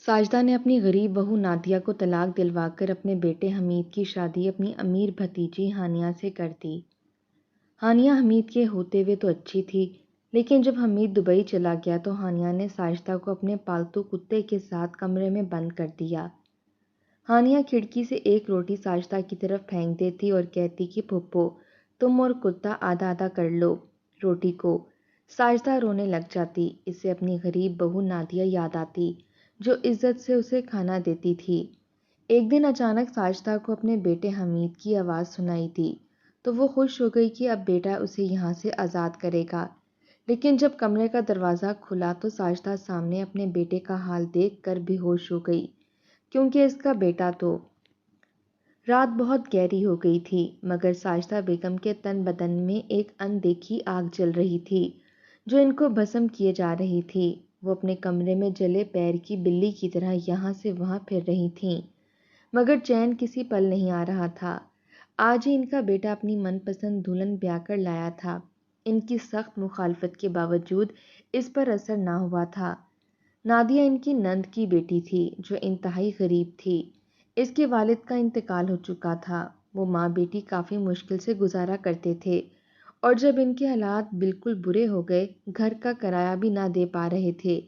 ساجدہ نے اپنی غریب بہو نادیہ کو طلاق دلوا کر اپنے بیٹے حمید کی شادی اپنی امیر بھتیجی ہانیہ سے کر دی۔ ہانیہ حمید کے ہوتے ہوئے تو اچھی تھی، لیکن جب حمید دبئی چلا گیا تو ہانیہ نے ساجدہ کو اپنے پالتو کتے کے ساتھ کمرے میں بند کر دیا۔ ہانیہ کھڑکی سے ایک روٹی ساجدہ کی طرف پھینک دیتی اور کہتی کہ پھپھو تم اور کتا آدھا آدھا کر لو روٹی کو۔ ساجدہ رونے لگ جاتی۔ اسے اپنی غریب بہو نادیہ یاد آتی جو عزت سے اسے کھانا دیتی تھی۔ ایک دن اچانک ساجدہ کو اپنے بیٹے حمید کی آواز سنائی دی تو وہ خوش ہو گئی کہ اب بیٹا اسے یہاں سے آزاد کرے گا، لیکن جب کمرے کا دروازہ کھلا تو ساجدہ سامنے اپنے بیٹے کا حال دیکھ کر بے ہوش ہو گئی، کیونکہ اس کا بیٹا تو۔ رات بہت گہری ہو گئی تھی، مگر ساجدہ بیگم کے تن بدن میں ایک اندیکھی آگ جل رہی تھی جو ان کو بھسم کیے جا رہی تھی۔ وہ اپنے کمرے میں جلے پیر کی بلی کی طرح یہاں سے وہاں پھر رہی تھیں، مگر چین کسی پل نہیں آ رہا تھا۔ آج ہی ان کا بیٹا اپنی من پسند دلہن بیاہ کر لایا تھا۔ ان کی سخت مخالفت کے باوجود اس پر اثر نہ ہوا تھا۔ نادیہ ان کی نند کی بیٹی تھی جو انتہائی غریب تھی۔ اس کے والد کا انتقال ہو چکا تھا۔ وہ ماں بیٹی کافی مشکل سے گزارا کرتے تھے، اور جب ان کے حالات بالکل برے ہو گئے، گھر کا کرایہ بھی نہ دے پا رہے تھے،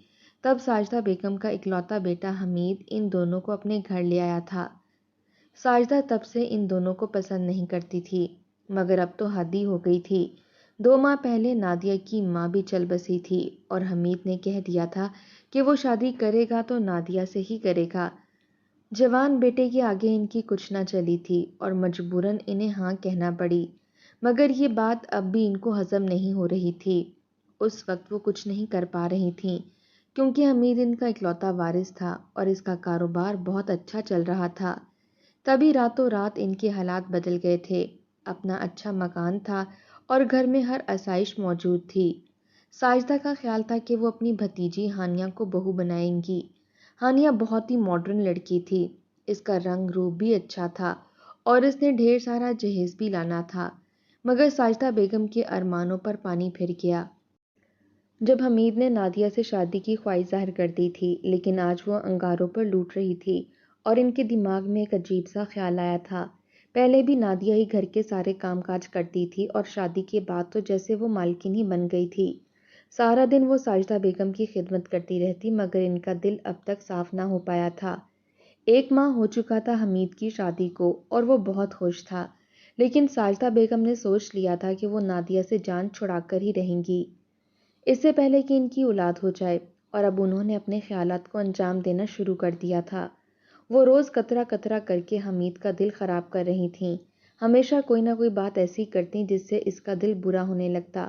تب ساجدہ بیگم کا اکلوتا بیٹا حمید ان دونوں کو اپنے گھر لے آیا تھا۔ ساجدہ تب سے ان دونوں کو پسند نہیں کرتی تھی، مگر اب تو حد ہی ہو گئی تھی۔ 2 ماہ پہلے نادیہ کی ماں بھی چل بسی تھی اور حمید نے کہہ دیا تھا کہ وہ شادی کرے گا تو نادیہ سے ہی کرے گا۔ جوان بیٹے کے آگے ان کی کچھ نہ چلی تھی اور مجبوراً انہیں ہاں کہنا پڑی، مگر یہ بات اب بھی ان کو ہضم نہیں ہو رہی تھی۔ اس وقت وہ کچھ نہیں کر پا رہی تھیں، کیونکہ حمید ان کا اکلوتا وارث تھا اور اس کا کاروبار بہت اچھا چل رہا تھا۔ تبھی راتوں رات ان کے حالات بدل گئے تھے۔ اپنا اچھا مکان تھا اور گھر میں ہر آسائش موجود تھی۔ ساجدہ کا خیال تھا کہ وہ اپنی بھتیجی ہانیہ کو بہو بنائیں گی۔ ہانیہ بہت ہی ماڈرن لڑکی تھی، اس کا رنگ روپ بھی اچھا تھا اور اس نے ڈھیر سارا جہیز بھی لانا تھا، مگر ساجدہ بیگم کے ارمانوں پر پانی پھر گیا۔ جب حمید نے نادیہ سے شادی کی خواہش ظاہر کر دی تھی، لیکن آج وہ انگاروں پر لوٹ رہی تھی اور ان کے دماغ میں ایک عجیب سا خیال آیا تھا۔ پہلے بھی نادیہ ہی گھر کے سارے کام کاج کرتی تھی اور شادی کے بعد تو جیسے وہ مالکن ہی بن گئی تھی۔ سارا دن وہ ساجدہ بیگم کی خدمت کرتی رہتی، مگر ان کا دل اب تک صاف نہ ہو پایا تھا۔ 1 ماہ ہو چکا تھا حمید کی شادی کو اور وہ بہت خوش تھا، لیکن ساجدہ بیگم نے سوچ لیا تھا کہ وہ نادیہ سے جان چھڑا کر ہی رہیں گی، اس سے پہلے کہ ان کی اولاد ہو جائے، اور اب انہوں نے اپنے خیالات کو انجام دینا شروع کر دیا تھا۔ وہ روز قطرہ قطرہ کر کے حمید کا دل خراب کر رہی تھیں۔ ہمیشہ کوئی نہ کوئی بات ایسی کرتی جس سے اس کا دل برا ہونے لگتا۔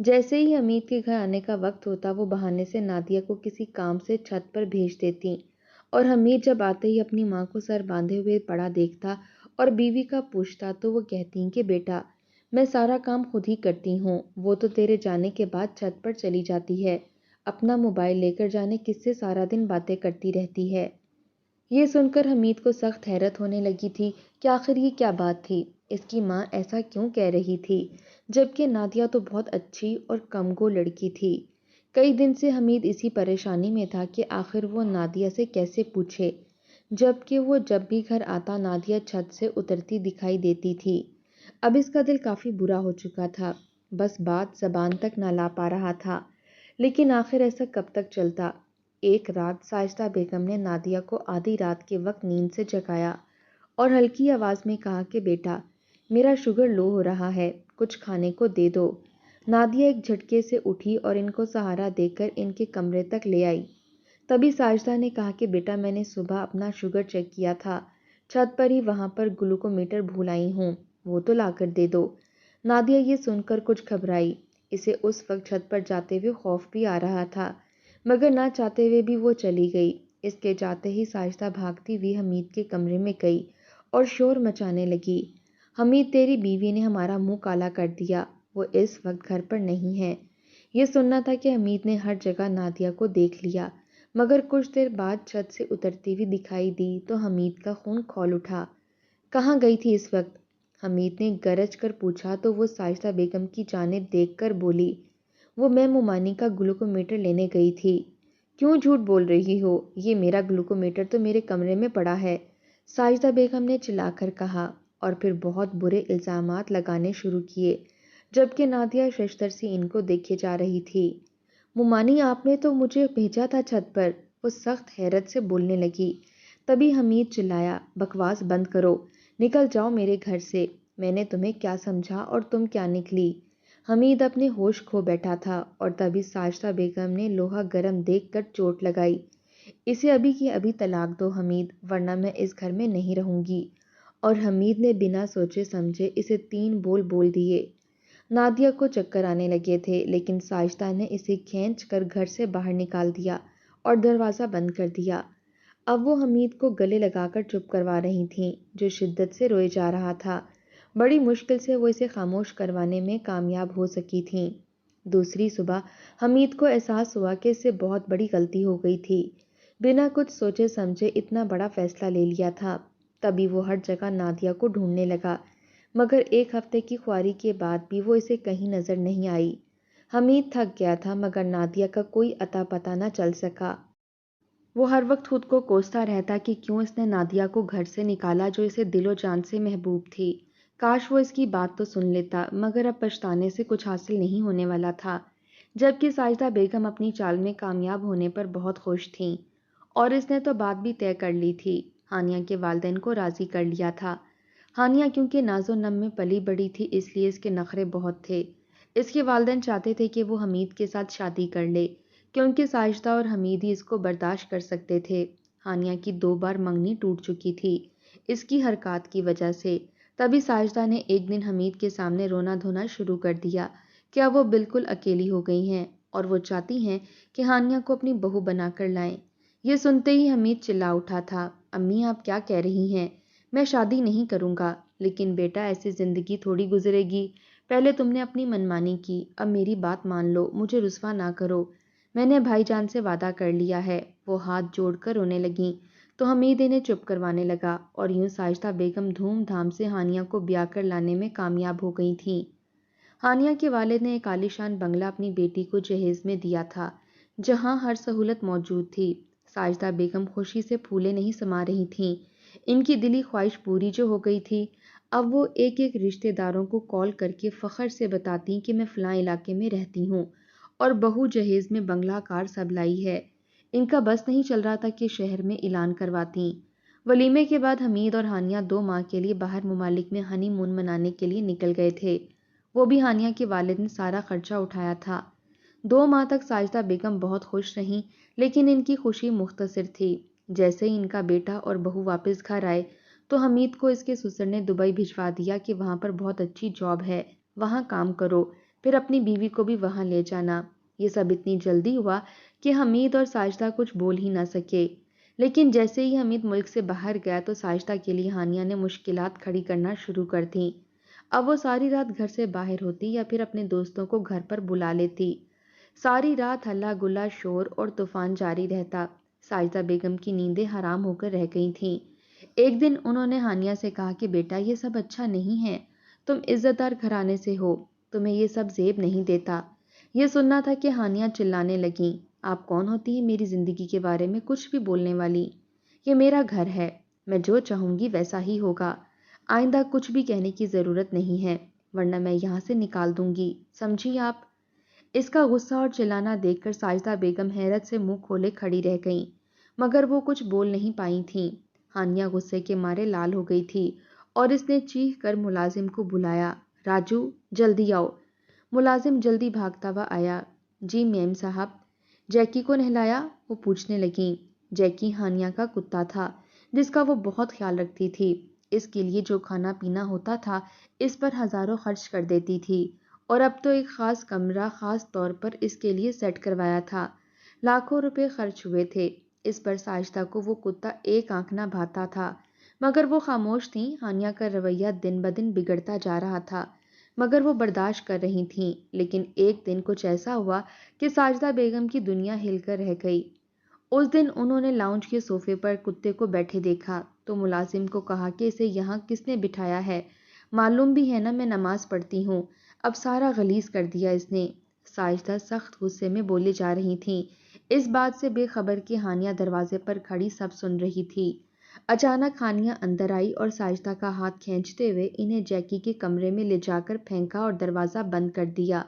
جیسے ہی حمید کے گھر آنے کا وقت ہوتا، وہ بہانے سے نادیہ کو کسی کام سے چھت پر بھیج دیتی، اور حمید جب آتے ہی اپنی ماں کو سر باندھے ہوئے پڑا دیکھتا اور بیوی کا پوچھتا تو وہ کہتی کہ بیٹا میں سارا کام خود ہی کرتی ہوں، وہ تو تیرے جانے کے بعد چھت پر چلی جاتی ہے، اپنا موبائل لے کر جانے کس سے سارا دن باتیں کرتی رہتی ہے۔ یہ سن کر حمید کو سخت حیرت ہونے لگی تھی کہ آخر یہ کیا بات تھی، اس کی ماں ایسا کیوں کہہ رہی تھی، جبکہ نادیہ تو بہت اچھی اور کمگو لڑکی تھی۔ کئی دن سے حمید اسی پریشانی میں تھا کہ آخر وہ نادیہ سے کیسے پوچھے، جبکہ وہ جب بھی گھر آتا نادیہ چھت سے اترتی دکھائی دیتی تھی۔ اب اس کا دل کافی برا ہو چکا تھا، بس بات زبان تک نہ لا پا رہا تھا، لیکن آخر ایسا کب تک چلتا۔ ایک رات ساجدہ بیگم نے نادیہ کو آدھی رات کے وقت نیند سے جگایا اور ہلکی آواز میں کہا کہ بیٹا میرا شوگر لو ہو رہا ہے، کچھ کھانے کو دے دو۔ نادیہ ایک جھٹکے سے اٹھی اور ان کو سہارا دے کر ان کے کمرے تک لے آئی۔ تبھی ساجدہ نے کہا کہ بیٹا میں نے صبح اپنا شوگر چیک کیا تھا، چھت پر ہی وہاں پر گلوکومیٹر بھول آئی ہوں، وہ تو لا کر دے دو۔ نادیہ یہ سن کر کچھ گھبرائی، اسے اس وقت چھت پر جاتے ہوئے خوف بھی آ رہا تھا، مگر نہ چاہتے ہوئے بھی وہ چلی گئی۔ اس کے جاتے ہی ساجدہ بھاگتی ہوئی حمید کے کمرے میں گئی اور شور مچانے لگی، حمید تیری بیوی نے ہمارا منہ کالا کر دیا، وہ اس وقت گھر پر نہیں ہے۔ یہ سننا تھا کہ حمید نے ہر جگہ نادیہ کو دیکھ لیا، مگر کچھ دیر بعد چھت سے اترتی ہوئی دکھائی دی تو حمید کا خون کھول اٹھا۔ کہاں گئی تھی اس وقت؟ حمید نے گرج کر پوچھا تو وہ ساجدہ بیگم کی جانب دیکھ کر بولی، وہ میں مومانی کا گلوکومیٹر لینے گئی تھی۔ کیوں جھوٹ بول رہی ہو؟ یہ میرا گلوکومیٹر تو میرے کمرے میں پڑا ہے، ساجدہ بیگم نے چلا کر کہا، اور پھر بہت برے الزامات لگانے شروع کیے، جبکہ نادیہ ششتر سے ان کو دیکھے جا رہی تھی۔ ممانی آپ نے تو مجھے بھیجا تھا چھت پر، وہ سخت حیرت سے بولنے لگی۔ تبھی حمید چلایا، بکواس بند کرو، نکل جاؤ میرے گھر سے، میں نے تمہیں کیا سمجھا اور تم کیا نکلی؟ حمید اپنے ہوش کھو بیٹھا تھا اور تبھی ساجدہ بیگم نے لوہا گرم دیکھ کر چوٹ لگائی۔ اسے ابھی کی ابھی طلاق دو حمید، ورنہ میں اس گھر میں نہیں رہوں گی۔ اور حمید نے بنا سوچے سمجھے اسے 3 بول بول دیے۔ نادیہ کو چکر آنے لگے تھے، لیکن ساجدہ نے اسے کھینچ کر گھر سے باہر نکال دیا اور دروازہ بند کر دیا۔ اب وہ حمید کو گلے لگا کر چپ کروا رہی تھیں، جو شدت سے روئے جا رہا تھا۔ بڑی مشکل سے وہ اسے خاموش کروانے میں کامیاب ہو سکی تھیں۔ دوسری صبح حمید کو احساس ہوا کہ اس سے بہت بڑی غلطی ہو گئی تھی۔ بنا کچھ سوچے سمجھے اتنا بڑا فیصلہ لے لیا تھا۔ تبھی وہ ہر جگہ نادیہ کو ڈھونڈنے لگا، مگر 1 ہفتے کی خواری کے بعد بھی وہ اسے کہیں نظر نہیں آئی۔ حمید تھک گیا تھا، مگر نادیہ کا کوئی اتا پتہ نہ چل سکا۔ وہ ہر وقت خود کو کوستا رہتا کہ کیوں اس نے نادیہ کو گھر سے نکالا، جو اسے دل و جان سے محبوب تھی۔ کاش وہ اس کی بات تو سن لیتا، مگر اب پچھتانے سے کچھ حاصل نہیں ہونے والا تھا۔ جبکہ ساجدہ بیگم اپنی چال میں کامیاب ہونے پر بہت خوش تھیں، اور اس نے تو بات بھی طے کر لی تھی، ہانیہ کے والدین کو راضی کر لیا تھا۔ ہانیہ کیونکہ ناز و نم میں پلی بڑی تھی، اس لیے اس کے نخرے بہت تھے۔ اس کے والدین چاہتے تھے کہ وہ حمید کے ساتھ شادی کر لے، کیونکہ ساجدہ اور حمید ہی اس کو برداشت کر سکتے تھے۔ ہانیہ کی 2 بار منگنی ٹوٹ چکی تھی اس کی حرکات کی وجہ سے۔ تبھی ساجدہ نے ایک دن حمید کے سامنے رونا دھونا شروع کر دیا کہ اب وہ بالکل اکیلی ہو گئی ہیں اور وہ چاہتی ہیں کہ ہانیہ کو اپنی بہو بنا کر لائیں۔ یہ سنتے ہی حمید چلا اٹھا تھا، امی آپ کیا کہہ رہی ہیں؟ میں شادی نہیں کروں گا۔ لیکن بیٹا ایسی زندگی تھوڑی گزرے گی، پہلے تم نے اپنی منمانی کی، اب میری بات مان لو، مجھے رسوا نہ کرو، میں نے بھائی جان سے وعدہ کر لیا ہے۔ وہ ہاتھ جوڑ کر رونے لگیں تو حمید انہیں چپ کروانے لگا، اور یوں ساجدہ بیگم دھوم دھام سے ہانیہ کو بیاہ کر لانے میں کامیاب ہو گئی تھیں۔ ہانیہ کے والد نے ایک عالیشان بنگلہ اپنی بیٹی کو جہیز میں دیا تھا، جہاں ہر سہولت موجود تھی۔ ساجدہ بیگم خوشی سے پھولے نہیں سما رہی تھیں۔ ان کی دلی خواہش پوری جو ہو گئی تھی، اب وہ ایک ایک رشتہ داروں کو کال کر کے فخر سے بتاتی کہ میں فلاں علاقے میں رہتی ہوں اور بہو جہیز میں بنگلہ کار سب لائی ہے۔ ان کا بس نہیں چل رہا تھا کہ شہر میں اعلان کرواتی۔ ولیمے کے بعد حمید اور ہانیہ 2 ماہ کے لیے باہر ممالک میں ہنی مون منانے کے لیے نکل گئے تھے۔ وہ بھی ہانیہ کے والد نے سارا خرچہ اٹھایا تھا۔ 2 ماہ تک ساجدہ بیگم بہت خوش رہیں، لیکن ان کی خوشی مختصر تھی۔ جیسے ہی ان کا بیٹا اور بہو واپس گھر آئے تو حمید کو اس کے سسر نے دبئی بھجوا دیا کہ وہاں پر بہت اچھی جاب ہے، وہاں کام کرو، پھر اپنی بیوی کو بھی وہاں لے جانا۔ یہ سب اتنی جلدی ہوا کہ حمید اور ساجدہ کچھ بول ہی نہ سکے۔ لیکن جیسے ہی حمید ملک سے باہر گیا تو ساجدہ کے لیے ہانیہ نے مشکلات کھڑی کرنا شروع کر دیں۔ اب وہ ساری رات گھر سے باہر ہوتی یا پھر اپنے دوستوں کو گھر پر بلا لیتی۔ ساری رات ہلہ گلا، شور اور طوفان جاری رہتا۔ ساجدہ بیگم کی نیندیں حرام ہو کر رہ گئی تھیں۔ ایک دن انہوں نے ہانیہ سے کہا کہ بیٹا یہ سب اچھا نہیں ہے، تم عزت دار گھرانے سے ہو، تمہیں یہ سب زیب نہیں دیتا۔ یہ سننا تھا کہ ہانیہ چلانے لگیں، آپ کون ہوتی ہیں میری زندگی کے بارے میں کچھ بھی بولنے والی؟ یہ میرا گھر ہے، میں جو چاہوں گی ویسا ہی ہوگا، آئندہ کچھ بھی کہنے کی ضرورت نہیں ہے، ورنہ میں یہاں سے نکال دوں گی، سمجھی آپ؟ اس کا غصہ اور چلانا دیکھ کر ساجدہ بیگم حیرت سے منہ کھولے کھڑی رہ گئیں، مگر وہ کچھ بول نہیں پائی تھیں۔ ہانیہ غصے کے مارے لال ہو گئی تھی اور اس نے چیخ کر ملازم کو بلایا، راجو جلدی آؤ۔ ملازم جلدی بھاگتا ہوا آیا۔ جی میم صاحب۔ جیکی کو نہلایا؟ وہ پوچھنے لگیں۔ جیکی ہانیہ کا کتا تھا، جس کا وہ بہت خیال رکھتی تھی۔ اس کے لیے جو کھانا پینا ہوتا تھا اس پر ہزاروں خرچ کر دیتی تھی، اور اب تو ایک خاص کمرہ خاص طور پر اس کے لیے سیٹ کروایا تھا۔ لاکھوں روپے خرچ ہوئے تھے اس پر۔ ساجدہ کو وہ کتا ایک آنکھ نہ بھاتا تھا، مگر وہ خاموش تھیں۔ ہانیہ کا رویہ دن بدن بگڑتا جا رہا تھا، مگر وہ برداشت کر رہی تھیں۔ لیکن ایک دن کچھ ایسا ہوا کہ ساجدہ بیگم کی دنیا ہل کر رہ گئی۔ اس دن انہوں نے لاؤنج کے صوفے پر کتے کو بیٹھے دیکھا تو ملازم کو کہا کہ اسے یہاں کس نے بٹھایا ہے؟ معلوم بھی ہے نا میں نماز پڑھتی ہوں، اب سارا غلیظ کر دیا اس نے۔ ساجدہ سخت غصے میں بولے جا رہی تھیں۔ اس بات سے بے خبر کہ ہانیہ دروازے پر کھڑی سب سن رہی تھی۔ اچانک ہانیہ اندر آئی اور ساجدہ کا ہاتھ کھینچتے ہوئے انہیں جیکی کے کمرے میں لے جا کر پھینکا اور دروازہ بند کر دیا۔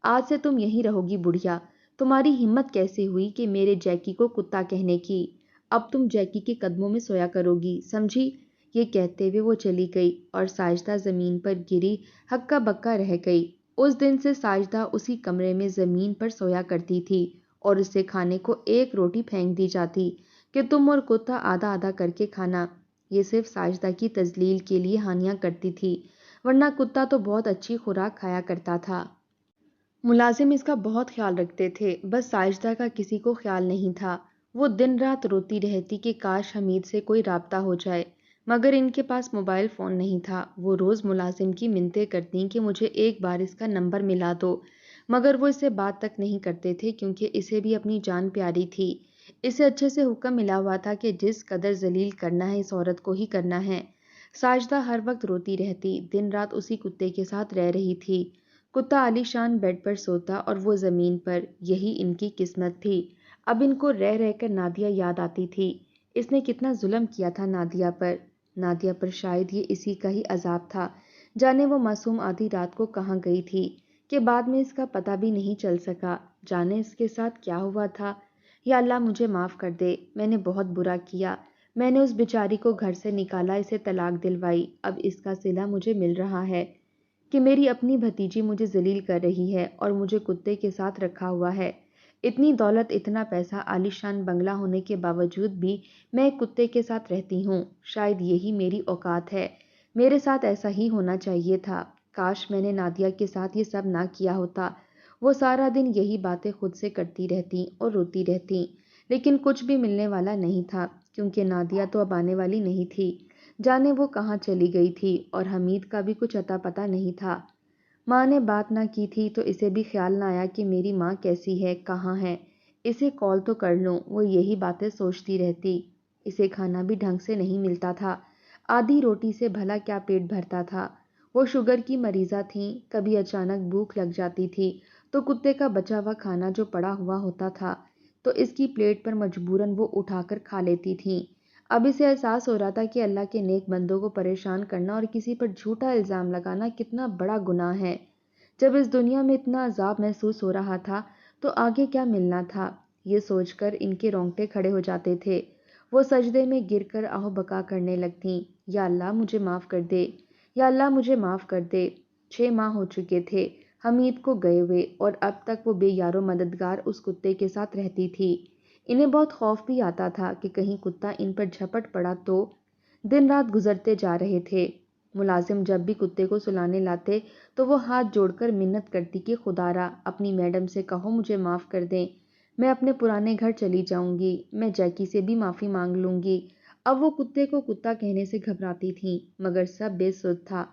آج سے تم یہیں رہو گی بڑھیا، تمہاری ہمت کیسے ہوئی کہ میرے جیکی کو کتا کہنے کی؟ اب تم جیکی کے قدموں میں سویا کرو گی، سمجھی؟ یہ کہتے ہوئے وہ چلی گئی اور ساجدہ زمین پر گری ہکا بکا رہ گئی۔ اس دن سے ساجدہ اسی کمرے میں زمین پر سویا کرتی تھی اور اسے کھانے کو ایک روٹی پھینک دی جاتی کہ تم اور کتا آدھا آدھا کر کے کھانا۔ یہ صرف ساجدہ کی تذلیل کے لیے ہانیہ کرتی تھی، ورنہ کتا تو بہت اچھی خوراک کھایا کرتا تھا۔ ملازم اس کا بہت خیال رکھتے تھے، بس ساجدہ کا کسی کو خیال نہیں تھا۔ وہ دن رات روتی رہتی کہ کاش حمید سے کوئی رابطہ ہو جائے، مگر ان کے پاس موبائل فون نہیں تھا۔ وہ روز ملازم کی منتیں کرتیں کہ مجھے ایک بار اس کا نمبر ملا دو، مگر وہ اسے بات تک نہیں کرتے تھے کیونکہ اسے بھی اپنی جان پیاری تھی۔ اسے اچھے سے حکم ملا ہوا تھا کہ جس قدر ذلیل کرنا ہے اس عورت کو ہی کرنا ہے۔ ساجدہ ہر وقت روتی رہتی، دن رات اسی کتے کے ساتھ رہ رہی تھی۔ کتا عالی شان بیڈ پر سوتا اور وہ زمین پر، یہی ان کی قسمت تھی۔ اب ان کو رہ رہ کر نادیہ یاد آتی تھی۔ اس نے کتنا ظلم کیا تھا نادیہ پر۔ نادیہ پر شاید یہ اسی کا ہی عذاب تھا۔ جانے وہ معصوم آدھی رات کو کہاں گئی تھی کہ بعد میں اس کا پتہ بھی نہیں چل سکا۔ جانے اس کے ساتھ کیا ہوا تھا۔ یا اللہ مجھے معاف کر دے، میں نے بہت برا کیا۔ میں نے اس بیچاری کو گھر سے نکالا، اسے طلاق دلوائی، اب اس کا صلہ مجھے مل رہا ہے کہ میری اپنی بھتیجی مجھے ذلیل کر رہی ہے اور مجھے کتے کے ساتھ رکھا ہوا ہے۔ اتنی دولت، اتنا پیسہ، عالی شان بنگلہ ہونے کے باوجود بھی میں ایک کتے کے ساتھ رہتی ہوں۔ شاید یہی میری اوقات ہے، میرے ساتھ ایسا ہی ہونا چاہیے تھا۔ کاش میں نے نادیہ کے ساتھ یہ سب نہ کیا ہوتا۔ وہ سارا دن یہی باتیں خود سے کرتی رہتی اور روتی رہتی، لیکن کچھ بھی ملنے والا نہیں تھا کیونکہ نادیہ تو اب آنے والی نہیں تھی۔ جانے وہ کہاں چلی گئی تھی اور حمید کا بھی کچھ اتا پتہ نہیں تھا۔ ماں نے بات نہ کی تھی تو اسے بھی خیال نہ آیا کہ میری ماں کیسی ہے، کہاں ہے، اسے کال تو کر لوں۔ وہ یہی باتیں سوچتی رہتی۔ اسے کھانا بھی ڈھنگ سے نہیں ملتا تھا، آدھی روٹی سے بھلا کیا پیٹ بھرتا تھا۔ وہ شوگر کی مریضہ تھیں، کبھی اچانک بھوک لگ جاتی تھی تو کتے کا بچا ہوا کھانا جو پڑا ہوا ہوتا تھا تو اس کی پلیٹ پر مجبوراً وہ اٹھا کر کھا لیتی تھیں۔ اب اسے احساس ہو رہا تھا کہ اللہ کے نیک بندوں کو پریشان کرنا اور کسی پر جھوٹا الزام لگانا کتنا بڑا گناہ ہے۔ جب اس دنیا میں اتنا عذاب محسوس ہو رہا تھا تو آگے کیا ملنا تھا، یہ سوچ کر ان کے رونگٹے کھڑے ہو جاتے تھے۔ وہ سجدے میں گر کر آہو بکا کرنے لگتیں، یا اللہ مجھے معاف کر دے، یا اللہ مجھے معاف کر دے۔ 6 ماہ ہو چکے تھے حمید کو گئے ہوئے اور اب تک وہ بے یار و مددگار اس کتے کے ساتھ رہتی تھی۔ انہیں بہت خوف بھی آتا تھا کہ کہیں کتا ان پر جھپٹ پڑا تو۔ دن رات گزرتے جا رہے تھے۔ ملازم جب بھی کتے کو سلانے لاتے تو وہ ہاتھ جوڑ کر منت کرتی کہ خدارا اپنی میڈم سے کہو مجھے معاف کر دیں، میں اپنے پرانے گھر چلی جاؤں گی، میں جیکی سے بھی معافی مانگ لوں گی۔ اب وہ کتے کو کتا کہنے سے گھبراتی تھیں، مگر سب بے سود تھا۔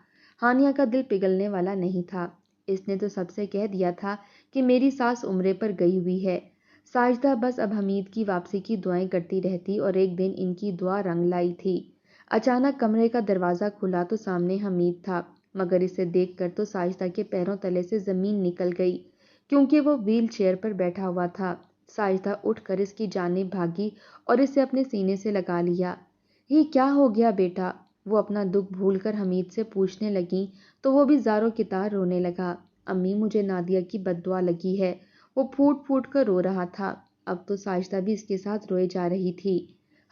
ہانیہ کا دل پگھلنے والا نہیں تھا۔ اس نے تو سب سے کہہ دیا تھا کہ میری ساس عمرے پر گئی ہوئی ہے۔ ساجدہ بس اب حمید کی واپسی کی دعائیں کرتی رہتی اور ایک دن ان کی دعا رنگ لائی تھی۔ اچانک کمرے کا دروازہ کھلا تو سامنے حمید تھا، مگر اسے دیکھ کر تو ساجدہ کے پیروں تلے سے زمین نکل گئی کیونکہ وہ ویل چیئر پر بیٹھا ہوا تھا۔ ساجدہ اٹھ کر اس کی جانب بھاگی اور اسے اپنے سینے سے لگا لیا۔ یہ کیا ہو گیا بیٹا؟ وہ اپنا دکھ بھول کر حمید سے پوچھنے لگیں تو وہ بھی زاروں کی طرح رونے لگا۔ امی مجھے نادیہ کی بد دعا لگی ہے۔ وہ پھوٹ پھوٹ کر رو رہا تھا۔ اب تو ساجدہ بھی اس کے ساتھ روئے جا رہی تھی۔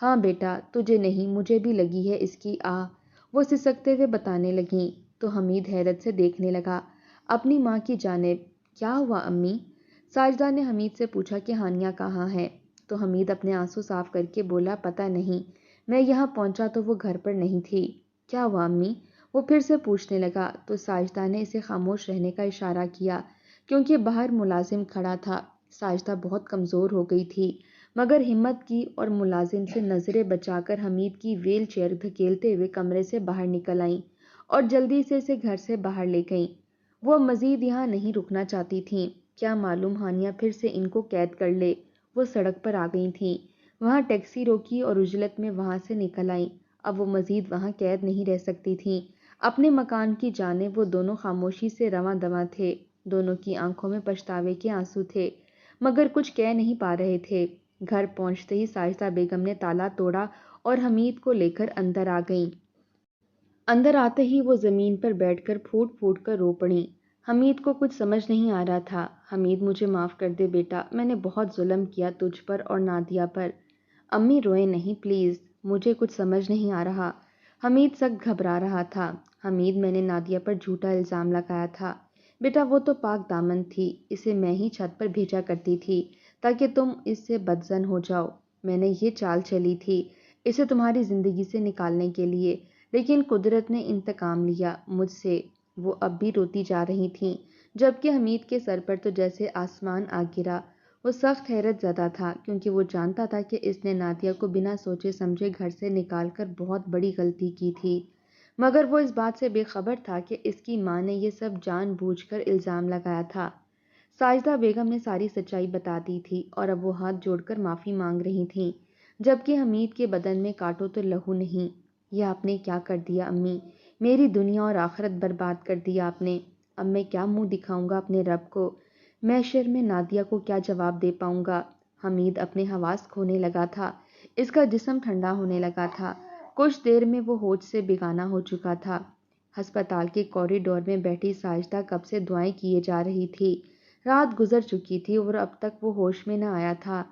ہاں بیٹا، تجھے نہیں مجھے بھی لگی ہے اس کی آہ، وہ سسکتے ہوئے بتانے لگیں تو حمید حیرت سے دیکھنے لگا اپنی ماں کی جانب۔ کیا ہوا امی؟ ساجدہ نے حمید سے پوچھا کہ ہانیہ کہاں ہے تو حمید اپنے آنسو صاف کر کے بولا پتہ نہیں، میں یہاں پہنچا تو وہ گھر پر نہیں تھی۔ کیا ہوا امی؟ وہ پھر سے پوچھنے لگا تو ساجدہ نے اسے خاموش رہنے کا اشارہ کیا کیونکہ باہر ملازم کھڑا تھا۔ ساجدہ بہت کمزور ہو گئی تھی مگر ہمت کی اور ملازم سے نظریں بچا کر حمید کی ویل چیئر دھکیلتے ہوئے کمرے سے باہر نکل آئیں اور جلدی سے اسے گھر سے باہر لے گئیں۔ وہ مزید یہاں نہیں رکنا چاہتی تھیں، کیا معلوم ہانیہ پھر سے ان کو قید کر لے۔ وہ سڑک پر آ گئی تھیں، وہاں ٹیکسی روکی اور عجلت میں وہاں سے نکل آئیں۔ اب وہ مزید وہاں قید نہیں رہ سکتی تھیں۔ اپنے مکان کی جانب وہ دونوں خاموشی سے رواں دواں تھے، دونوں کی آنکھوں میں پچھتاوے کے آنسو تھے مگر کچھ کہہ نہیں پا رہے تھے۔ گھر پہنچتے ہی ساجدہ بیگم نے تالا توڑا اور حمید کو لے کر اندر آ گئیں۔ اندر آتے ہی وہ زمین پر بیٹھ کر پھوٹ پھوٹ کر رو پڑیں۔ حمید کو کچھ سمجھ نہیں آ رہا تھا۔ حمید مجھے معاف کر دے بیٹا، میں نے بہت ظلم کیا تجھ پر اور نادیہ پر۔ امی روئیں نہیں پلیز، مجھے کچھ سمجھ نہیں آ رہا۔ حمید سخت گھبرا رہا تھا۔ حمید میں نے نادیہ پر جھوٹا الزام لگایا تھا۔ بیٹا وہ تو پاک دامن تھی، اسے میں ہی چھت پر بھیجا کرتی تھی تاکہ تم اس سے بدظن ہو جاؤ۔ میں نے یہ چال چلی تھی اسے تمہاری زندگی سے نکالنے کے لیے، لیکن قدرت نے انتقام لیا مجھ سے۔ وہ اب بھی روتی جا رہی تھیں، جبکہ حمید کے سر پر تو جیسے آسمان آ گرا۔ وہ سخت حیرت زدہ تھا کیونکہ وہ جانتا تھا کہ اس نے نادیہ کو بنا سوچے سمجھے گھر سے نکال کر بہت بڑی غلطی کی تھی، مگر وہ اس بات سے بے خبر تھا کہ اس کی ماں نے یہ سب جان بوجھ کر الزام لگایا تھا۔ ساجدہ بیگم نے ساری سچائی بتا دی تھی اور اب وہ ہاتھ جوڑ کر معافی مانگ رہی تھیں، جبکہ حمید کے بدن میں کاٹو تو لہو نہیں۔ یہ آپ نے کیا کر دیا امی، میری دنیا اور آخرت برباد کر دیا آپ نے۔ اب میں کیا منہ دکھاؤں گا اپنے رب کو، محشر میں نادیہ کو کیا جواب دے پاؤں گا۔ حمید اپنے حواس کھونے لگا تھا، اس کا جسم ٹھنڈا ہونے لگا تھا۔ کچھ دیر میں وہ ہوش سے بیگانہ ہو چکا تھا۔ ہسپتال کے کوریڈور میں بیٹھی ساجدہ کب سے دعائیں کیے جا رہی تھی۔ رات گزر چکی تھی اور اب تک وہ ہوش میں نہ آیا تھا۔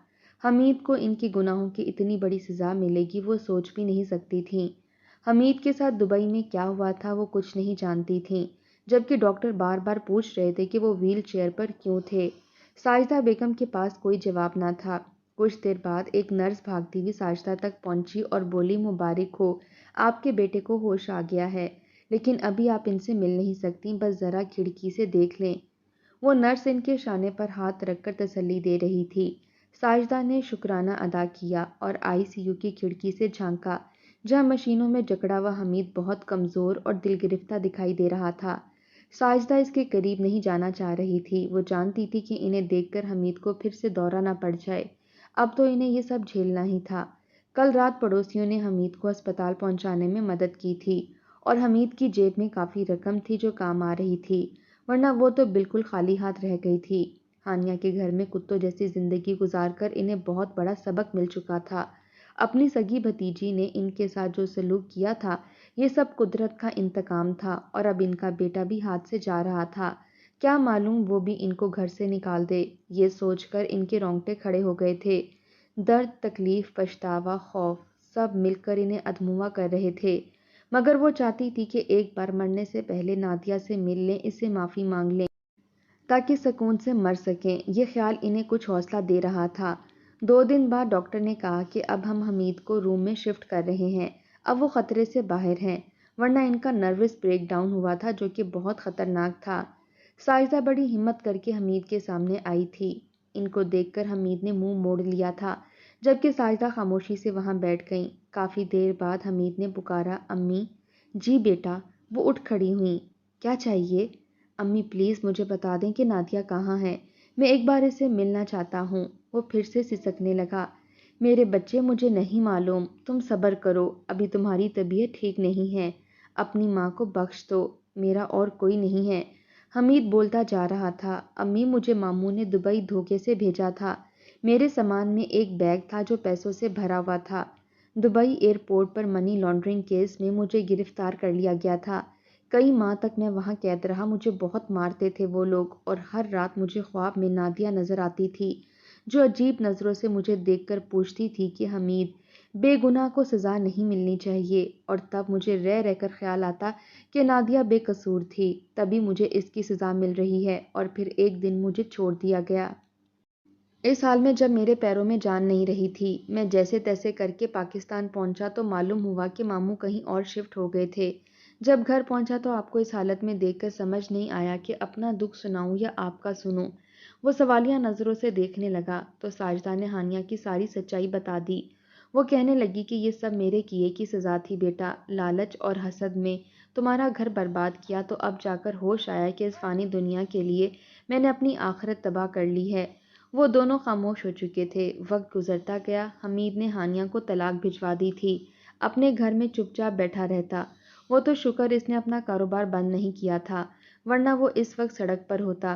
حمید کو ان کے گناہوں کی اتنی بڑی سزا ملے گی وہ سوچ بھی نہیں سکتی تھیں۔ حمید کے ساتھ دبئی میں کیا ہوا تھا وہ کچھ نہیں جانتی تھیں، جبکہ ڈاکٹر بار بار پوچھ رہے تھے کہ وہ ویل چیئر پر کیوں تھے۔ ساجدہ بیگم کے پاس کوئی جواب نہ تھا۔ کچھ دیر بعد ایک نرس بھاگتی ہوئی ساجدہ تک پہنچی اور بولی مبارک ہو، آپ کے بیٹے کو ہوش آ گیا ہے، لیکن ابھی آپ ان سے مل نہیں سکتی، بس ذرا کھڑکی سے دیکھ لیں۔ وہ نرس ان کے شانے پر ہاتھ رکھ کر تسلی دے رہی تھی۔ ساجدہ نے شکرانہ ادا کیا اور آئی سی یو کی کھڑکی سے جھانکا، جہاں مشینوں میں جکڑا ہوا حمید بہت کمزور اور دل گرفتہ دکھائی دے رہا تھا۔ ساجدہ اس کے قریب نہیں جانا چاہ رہی تھی۔ وہ جانتی تھی کہ انہیں دیکھ کر حمید کو پھر سے دورہ نہ پڑ جائے۔ اب تو انہیں یہ سب جھیلنا ہی تھا۔ کل رات پڑوسیوں نے حمید کو ہسپتال پہنچانے میں مدد کی تھی اور حمید کی جیب میں کافی رقم تھی جو کام آ رہی تھی، ورنہ وہ تو بالکل خالی ہاتھ رہ گئی تھی۔ ہانیہ کے گھر میں کتوں جیسی زندگی گزار کر انہیں بہت بڑا سبق مل چکا تھا۔ اپنی سگی بھتیجی نے ان کے ساتھ جو سلوک کیا تھا یہ سب قدرت کا انتقام تھا، اور اب ان کا بیٹا بھی ہاتھ سے جا رہا تھا، کیا معلوم وہ بھی ان کو گھر سے نکال دے۔ یہ سوچ کر ان کے رونگٹے کھڑے ہو گئے تھے۔ درد، تکلیف، پچھتاوا، خوف سب مل کر انہیں ادھموا کر رہے تھے، مگر وہ چاہتی تھی کہ ایک بار مرنے سے پہلے نادیہ سے مل لیں، اس سے معافی مانگ لیں تاکہ سکون سے مر سکیں۔ یہ خیال انہیں کچھ حوصلہ دے رہا تھا۔ 2 دن بعد ڈاکٹر نے کہا کہ اب ہم حمید کو روم میں شفٹ کر رہے ہیں، اب وہ خطرے سے باہر ہیں، ورنہ ان کا نروس بریک ڈاؤن ہوا تھا جو کہ بہت خطرناک تھا۔ ساجدہ بڑی ہمت کر کے حمید کے سامنے آئی تھی۔ ان کو دیکھ کر حمید نے منہ موڑ لیا تھا، جبکہ ساجدہ خاموشی سے وہاں بیٹھ گئیں۔ کافی دیر بعد حمید نے پکارا، امی۔ جی بیٹا۔ وہ اٹھ کھڑی ہوئیں۔ کیا چاہیے؟ امی پلیز مجھے بتا دیں کہ نادیہ کہاں ہے، میں ایک بار اسے ملنا چاہتا ہوں۔ وہ پھر سے سسکنے لگا۔ میرے بچے مجھے نہیں معلوم، تم صبر کرو، ابھی تمہاری طبیعت ٹھیک نہیں ہے، اپنی ماں کو بخش دو، میرا اور کوئی نہیں ہے۔ حمید بولتا جا رہا تھا، امی مجھے ماموں نے دبئی دھوکے سے بھیجا تھا، میرے سامان میں ایک بیگ تھا جو پیسوں سے بھرا ہوا تھا، دبئی ایئرپورٹ پر منی لانڈرنگ کیس میں مجھے گرفتار کر لیا گیا تھا، کئی ماہ تک میں وہاں قید رہا، مجھے بہت مارتے تھے وہ لوگ، اور ہر رات مجھے خواب میں نادیہ نظر آتی تھی جو عجیب نظروں سے مجھے دیکھ کر پوچھتی تھی کہ حمید بے گناہ کو سزا نہیں ملنی چاہیے، اور تب مجھے رہ رہ کر خیال آتا کہ نادیہ بے قصور تھی، تبھی مجھے اس کی سزا مل رہی ہے، اور پھر ایک دن مجھے چھوڑ دیا گیا۔ اس حال میں جب میرے پیروں میں جان نہیں رہی تھی، میں جیسے تیسے کر کے پاکستان پہنچا تو معلوم ہوا کہ ماموں کہیں اور شفٹ ہو گئے تھے۔ جب گھر پہنچا تو آپ کو اس حالت میں دیکھ کر سمجھ نہیں آیا کہ اپنا دکھ سناؤں یا آپ کا سنوں۔ وہ سوالیہ نظروں سے دیکھنے لگا تو ساجدہ نے ہانیہ کی ساری سچائی بتا دی۔ وہ کہنے لگی کہ یہ سب میرے کیے کی سزا تھی بیٹا، لالچ اور حسد میں تمہارا گھر برباد کیا تو اب جا کر ہوش آیا کہ اس فانی دنیا کے لیے میں نے اپنی آخرت تباہ کر لی ہے۔ وہ دونوں خاموش ہو چکے تھے۔ وقت گزرتا گیا۔ حمید نے ہانیہ کو طلاق بھجوا دی تھی، اپنے گھر میں چپ چاپ بیٹھا رہتا۔ وہ تو شکر اس نے اپنا کاروبار بند نہیں کیا تھا، ورنہ وہ اس وقت سڑک پر ہوتا۔